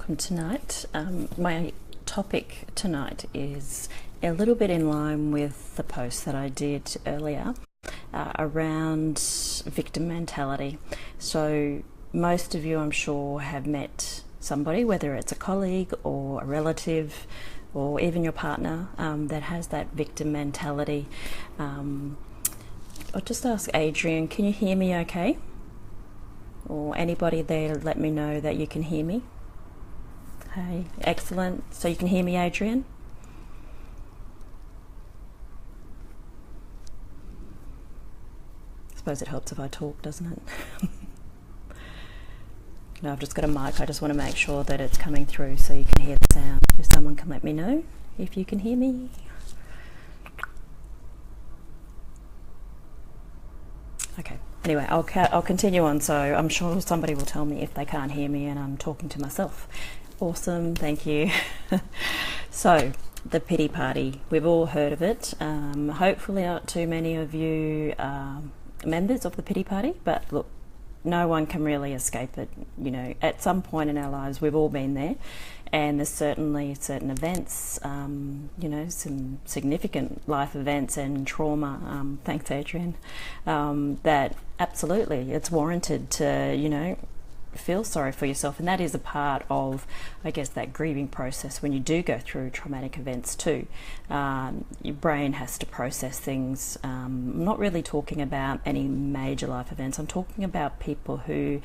welcome tonight. My topic tonight is a little bit in line with the post that I did earlier around victim mentality. So most of you, I'm sure, have met somebody, whether it's a colleague or a relative or even your partner, that has that victim mentality. I'll just ask Adrian, can you hear me okay? Or anybody there, let me know that you can hear me. Hey, excellent. So you can hear me, Adrian? I suppose it helps if I talk, doesn't it? No, I've just got a mic. I just want to make sure that it's coming through so you can hear the sound. If someone can let me know if you can hear me. Okay. Anyway, I'll continue on, so I'm sure somebody will tell me if they can't hear me and I'm talking to myself. Awesome, thank you. So, the pity party. We've all heard of it. Hopefully not too many of you are members of the pity party, but look, no one can really escape it. You know, at some point in our lives, we've all been there, and there's certainly certain events, you know, some significant life events and trauma, thanks Adrian, that absolutely it's warranted to, you know, feel sorry for yourself. And that is a part of, I guess, that grieving process when you do go through traumatic events too. Your brain has to process things. I'm not really talking about any major life events. I'm talking about people who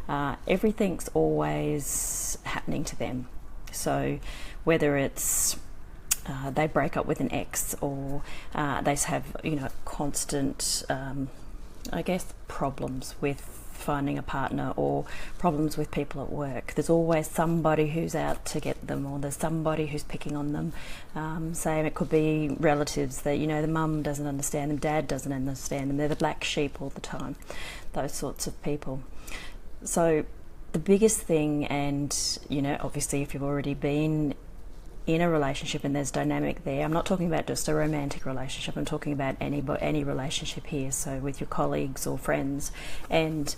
everything's always happening to them. So whether it's they break up with an ex, or they have, you know, constant I guess problems with finding a partner, or problems with people at work. There's always somebody who's out to get them, or there's somebody who's picking on them. Same, it could be relatives that, you know, the mum doesn't understand them, dad doesn't understand them, they're the black sheep all the time, those sorts of people. So the biggest thing, and, you know, obviously if you've already been in a relationship and there's dynamic there, I'm not talking about just a romantic relationship, I'm talking about any relationship here, so with your colleagues or friends. And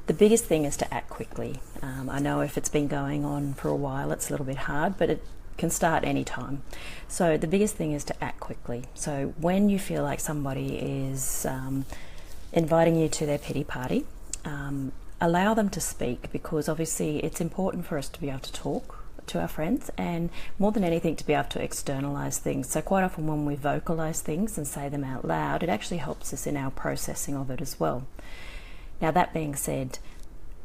the biggest thing is to act quickly. I know if it's been going on for a while it's a little bit hard, but it can start any time. So the biggest thing is to act quickly. So when you feel like somebody is inviting you to their pity party, allow them to speak, because obviously it's important for us to be able to talk to our friends, and more than anything to be able to externalize things. So quite often when we vocalize things and say them out loud, it actually helps us in our processing of it as well. Now, that being said,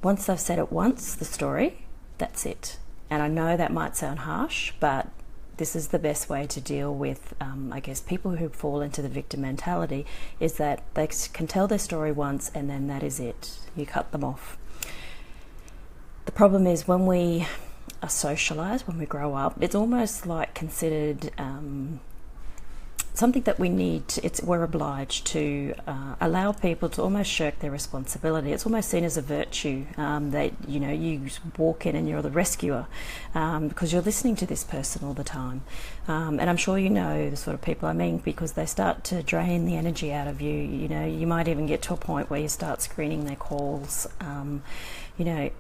once I've said it once, the story, that's it. And I know that might sound harsh, but this is the best way to deal with, I guess, people who fall into the victim mentality, is that they can tell their story once and then that is it. You cut them off. The problem is when we are socialized, when we grow up, it's almost like considered something that we need to, we're obliged to allow people to almost shirk their responsibility. It's almost seen as a virtue, that, you know, you walk in and you're the rescuer, because you're listening to this person all the time. And I'm sure you know the sort of people I mean, because they start to drain the energy out of you. You know, you might even get to a point where you start screening their calls. You know,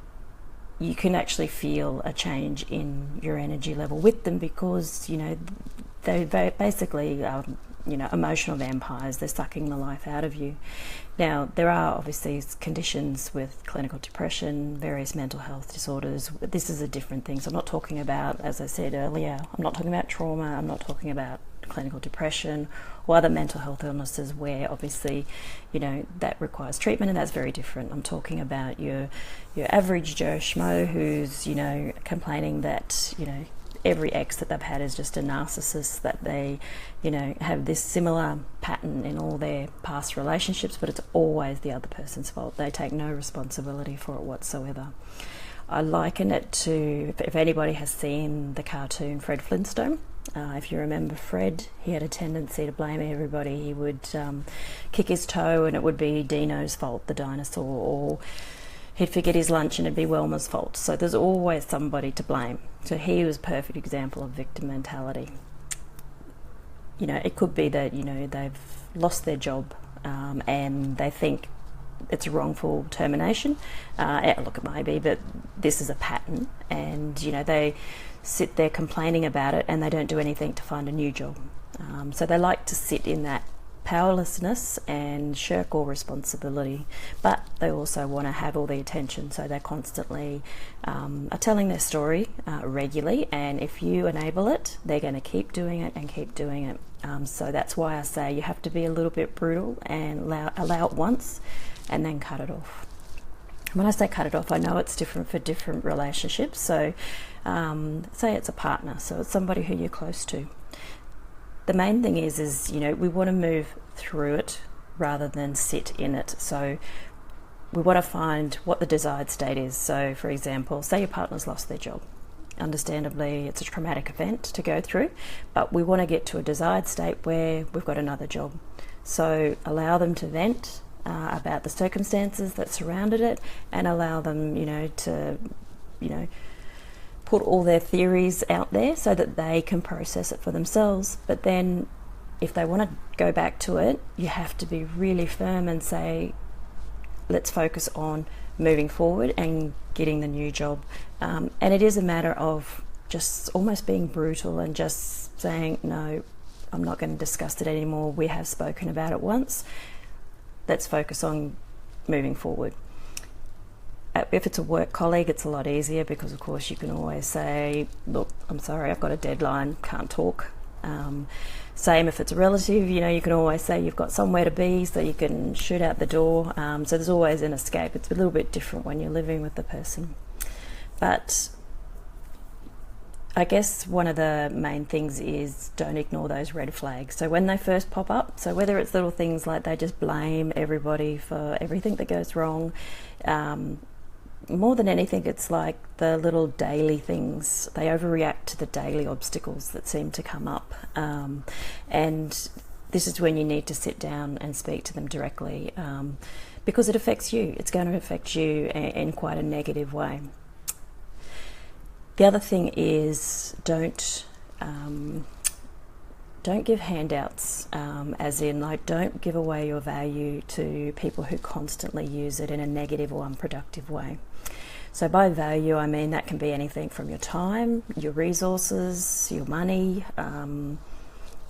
you can actually feel a change in your energy level with them, because, you know, they basically, you know, emotional vampires. They're sucking the life out of you. Now, there are obviously conditions with clinical depression, various mental health disorders. This is a different thing. So I'm not talking about, as I said earlier, I'm not talking about trauma, I'm not talking about clinical depression or other mental health illnesses where obviously, you know, that requires treatment, and that's very different. I'm talking about your average Joe Schmo who's, you know, complaining that, you know, every ex that they've had is just a narcissist, that they, you know, have this similar pattern in all their past relationships, but it's always the other person's fault. They take no responsibility for it whatsoever. I liken it to, if anybody has seen the cartoon Fred Flintstone, if you remember Fred, he had a tendency to blame everybody. He would kick his toe and it would be Dino's fault, the dinosaur, or he'd forget his lunch and it'd be Wilma's fault. So there's always somebody to blame. So he was a perfect example of victim mentality. You know, it could be that, you know, they've lost their job and they think it's a wrongful termination. Look, it may be, but this is a pattern, and they sit there complaining about it and they don't do anything to find a new job. So they like to sit in that powerlessness and shirk all responsibility, but they also want to have all the attention, so they constantly are telling their story regularly, and if you enable it, they're going to keep doing it and keep doing it. So that's why I say you have to be a little bit brutal and allow it once and then cut it off. When I say cut it off, I know it's different for different relationships. So say it's a partner, so it's somebody who you're close to. The main thing is we want to move through it rather than sit in it. So we want to find what the desired state is. So for example, say your partner's lost their job. Understandably, it's a traumatic event to go through, but we want to get to a desired state where we've got another job. So allow them to vent about the circumstances that surrounded it, and allow them to put all their theories out there so that they can process it for themselves. But then if they want to go back to it, you have to be really firm and say, let's focus on moving forward and getting the new job. And it is a matter of just almost being brutal and just saying, no, I'm not going to discuss it anymore. We have spoken about it once. Let's focus on moving forward. If it's a work colleague, it's a lot easier because, of course, you can always say, look, I'm sorry, I've got a deadline, can't talk. Same if it's a relative, you can always say you've got somewhere to be, so you can shoot out the door. So there's always an escape. It's a little bit different when you're living with the person. But I guess one of the main things is don't ignore those red flags. So when they first pop up, so whether it's little things like they just blame everybody for everything that goes wrong, more than anything, it's like the little daily things. They overreact to the daily obstacles that seem to come up. And this is when you need to sit down and speak to them directly, because it affects you. It's going to affect you in quite a negative way. The other thing is don't give handouts, as in like don't give away your value to people who constantly use it in a negative or unproductive way. So by value, I mean that can be anything from your time, your resources, your money,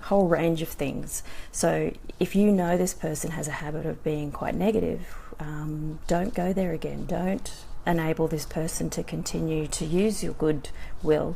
whole range of things. So if you know this person has a habit of being quite negative, don't go there again. Don't enable this person to continue to use your goodwill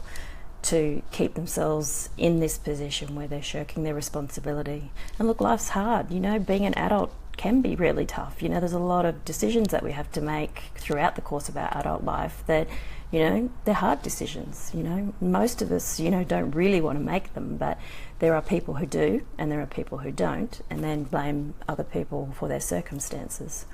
to keep themselves in this position where they're shirking their responsibility. And look, life's hard. Being an adult can be really tough. There's a lot of decisions that we have to make throughout the course of our adult life that, they're hard decisions. Most of us, don't really want to make them, but there are people who do and there are people who don't, and then blame other people for their circumstances.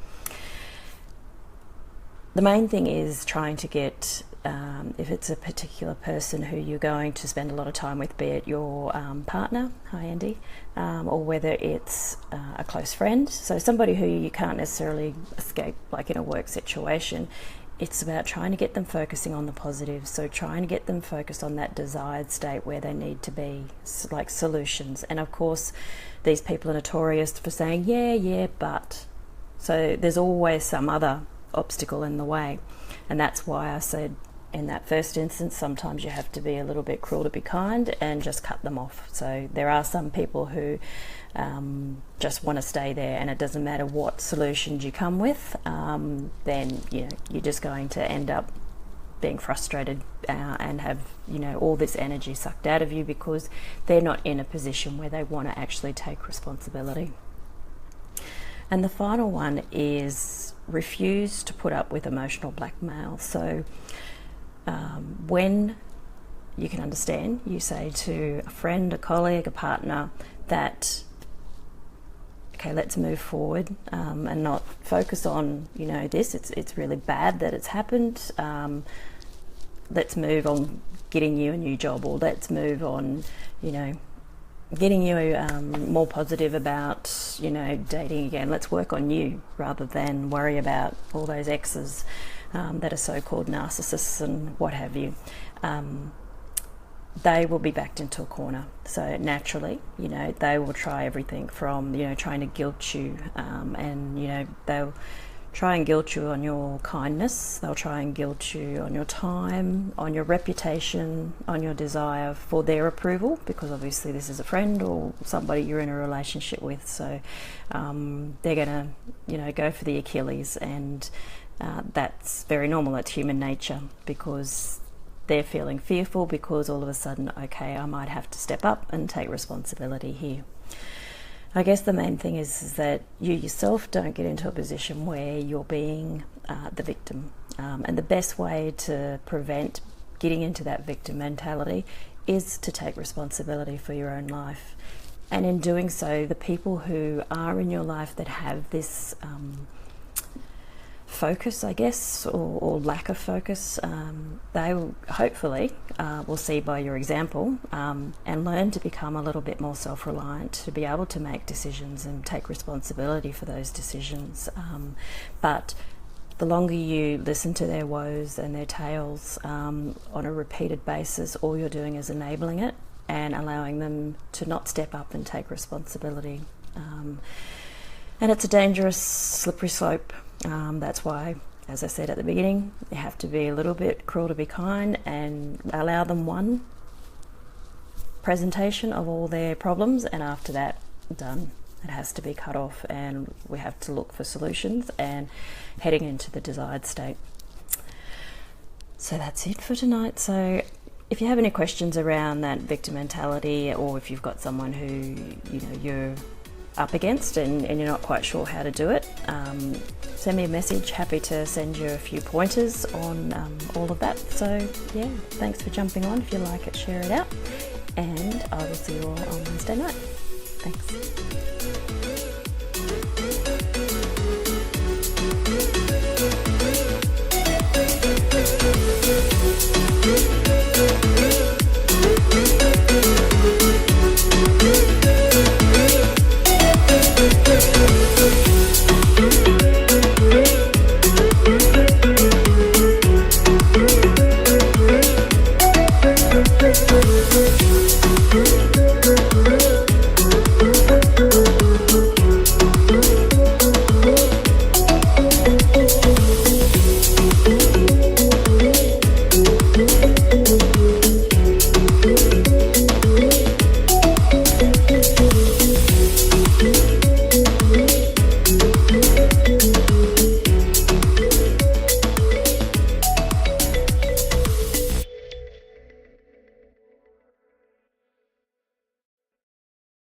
The main thing is trying to get, if it's a particular person who you're going to spend a lot of time with, be it your partner, hi Andy, or whether it's a close friend, so somebody who you can't necessarily escape, like in a work situation, it's about trying to get them focusing on the positives, so trying to get them focused on that desired state where they need to be, like solutions. And of course, these people are notorious for saying, yeah, but. So there's always some other obstacle in the way, and that's why I said in that first instance sometimes you have to be a little bit cruel to be kind and just cut them off. So there are some people who just want to stay there, and it doesn't matter what solutions you come with, then you're just going to end up being frustrated and have all this energy sucked out of you because they're not in a position where they want to actually take responsibility. And the final one is refuse to put up with emotional blackmail. So when you can understand, you say to a friend, a colleague, a partner that, okay, let's move forward, and not focus on, this, it's really bad that it's happened. Let's move on getting you a new job, or let's move on, getting you more positive about, dating again. Let's work on you rather than worry about all those exes that are so-called narcissists and what have you. They will be backed into a corner. So naturally, they will try everything from, trying to guilt you, and, they'll try and guilt you on your kindness. They'll try and guilt you on your time, on your reputation, on your desire for their approval, because obviously this is a friend or somebody you're in a relationship with. So they're going to, go for the Achilles, and that's very normal. That's human nature, because they're feeling fearful because all of a sudden, okay, I might have to step up and take responsibility here. I guess the main thing is that you yourself don't get into a position where you're being the victim. And the best way to prevent getting into that victim mentality is to take responsibility for your own life. And in doing so, the people who are in your life that have this focus, I guess, or lack of focus, they will, hopefully will see by your example and learn to become a little bit more self-reliant, to be able to make decisions and take responsibility for those decisions. But the longer you listen to their woes and their tales on a repeated basis, all you're doing is enabling it and allowing them to not step up and take responsibility. And it's a dangerous, slippery slope. That's why, as I said at the beginning, you have to be a little bit cruel to be kind and allow them one presentation of all their problems, and after that, done. It has to be cut off, and we have to look for solutions and heading into the desired state. So that's it for tonight. So if you have any questions around that victim mentality, or if you've got someone who you're up against and you're not quite sure how to do it, send me a message. Happy to send you a few pointers on all of that. So yeah, thanks for jumping on. If you like it, share it out, and I will see you all on Wednesday night. Thanks.